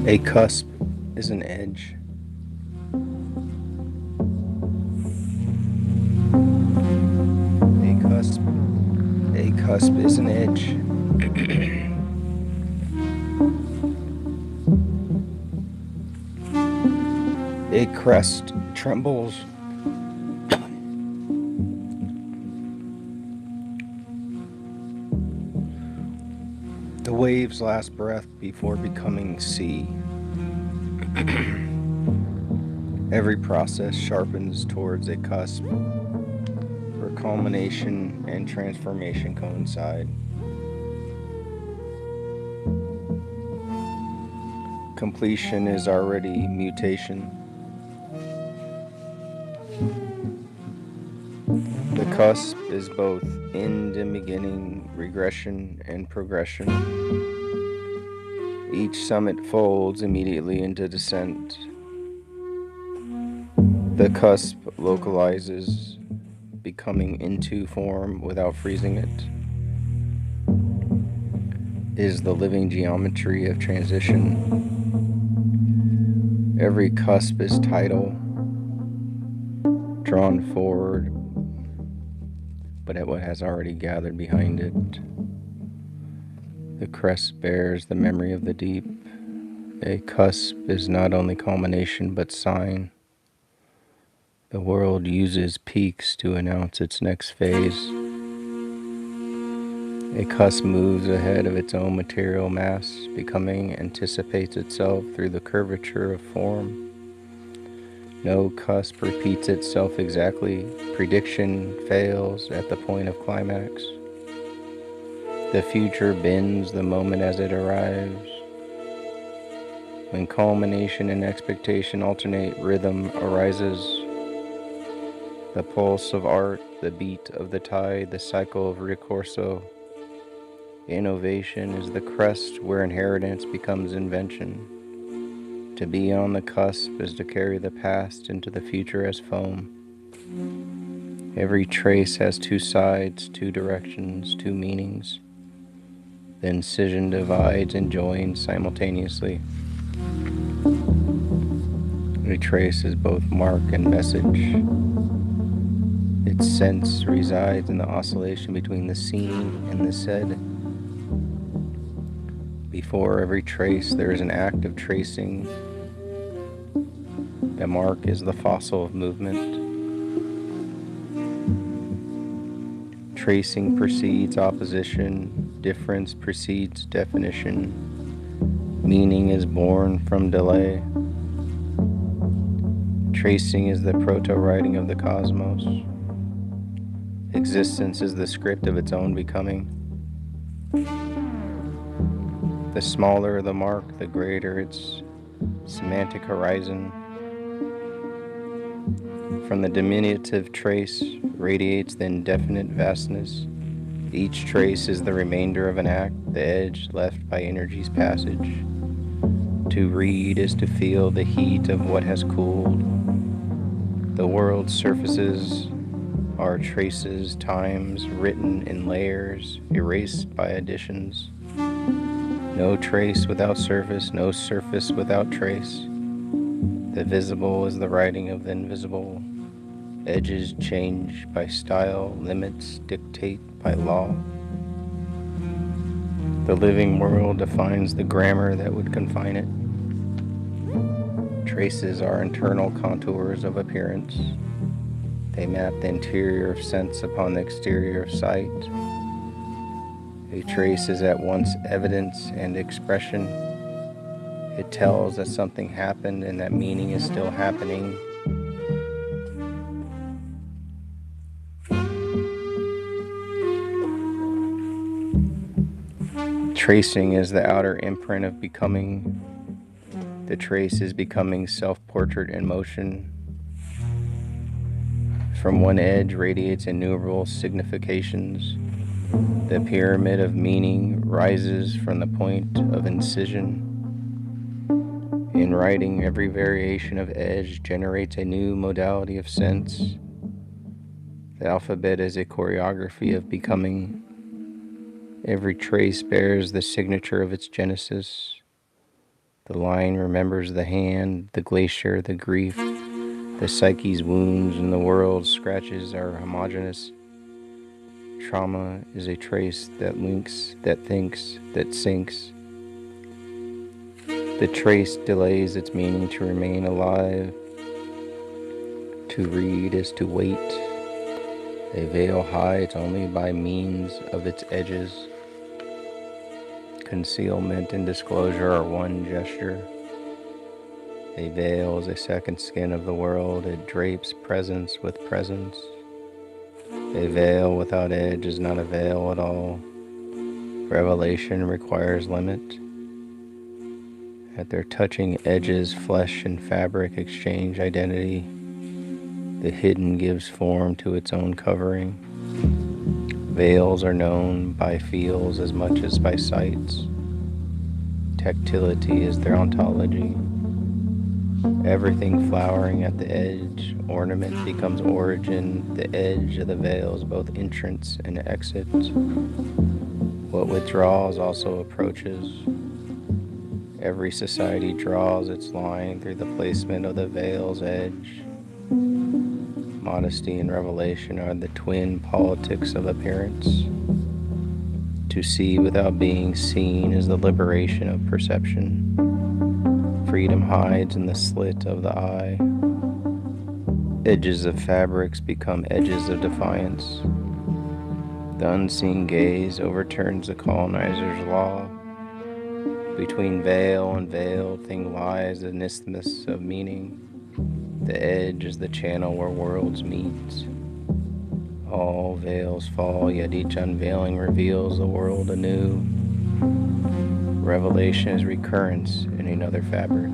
A cusp is an edge. A cusp. A cusp is an edge. A crest trembles. The wave's last breath before becoming sea. Every process sharpens towards a cusp where culmination and transformation coincide. Completion is already mutation. The cusp is both end and beginning, regression and progression. Each summit folds immediately into descent. The cusp localizes, becoming into form without freezing it. Is the living geometry of transition. Every cusp is tidal, drawn forward, but at what has already gathered behind it. The crest bears the memory of the deep. A cusp is not only culmination but sign. The world uses peaks to announce its next phase. A cusp moves ahead of its own material mass, becoming anticipates itself through the curvature of form. No cusp repeats itself exactly. Prediction fails at the point of climax. The future bends the moment as it arrives. When culmination and expectation alternate, rhythm arises. The pulse of art, the beat of the tide, the cycle of ricorso. Innovation is the crest where inheritance becomes invention. To be on the cusp is to carry the past into the future as foam. Every trace has two sides, two directions, two meanings. The incision divides and joins simultaneously. A trace is both mark and message. Its sense resides in the oscillation between the seen and the said. Before every trace, there is an act of tracing. The mark is the fossil of movement. Tracing precedes opposition. Difference precedes definition. Meaning is born from delay. Tracing is the proto-writing of the cosmos. Existence is the script of its own becoming. The smaller the mark, the greater its semantic horizon. From the diminutive trace radiates the indefinite vastness. Each trace is the remainder of an act, the edge left by energy's passage. To read is to feel the heat of what has cooled. The world's surfaces are traces, times written in layers, erased by additions. No trace without surface, no surface without trace. The visible is the writing of the invisible. Edges change by style, limits dictate by law. The living world defines the grammar that would confine it. Traces are internal contours of appearance. They map the interior of sense upon the exterior of sight. A trace is at once evidence and expression. It tells that something happened and that meaning is still happening. Tracing is the outer imprint of becoming. The trace is becoming self-portrait in motion. From one edge radiates innumerable significations. The pyramid of meaning rises from the point of incision. In writing, every variation of edge generates a new modality of sense. The alphabet is a choreography of becoming. Every trace bears the signature of its genesis. The line remembers the hand, the glacier, the grief, the psyche's wounds, and the world's scratches are homogeneous. Trauma is a trace that links, that thinks, that sinks. The trace delays its meaning to remain alive. To read is to wait. A veil hides only by means of its edges. Concealment and disclosure are one gesture. A veil is a second skin of the world. It drapes presence with presence. A veil without edge is not a veil at all. Revelation requires limit. At their touching edges, flesh and fabric exchange identity. The hidden gives form to its own covering. Veils are known by feels as much as by sights. Tactility is their ontology. Everything flowering at the edge, ornament becomes origin. The edge of the veil is both entrance and exit. What withdraws also approaches. Every society draws its line through the placement of the veil's edge. Modesty and revelation are the twin politics of appearance. To see without being seen is the liberation of perception. Freedom hides in the slit of the eye. Edges of fabrics become edges of defiance. The unseen gaze overturns the colonizer's law. Between veil and veiled thing lies an isthmus of meaning. The edge is the channel where worlds meet. All veils fall, yet each unveiling reveals the world anew. Revelation is recurrence in another fabric.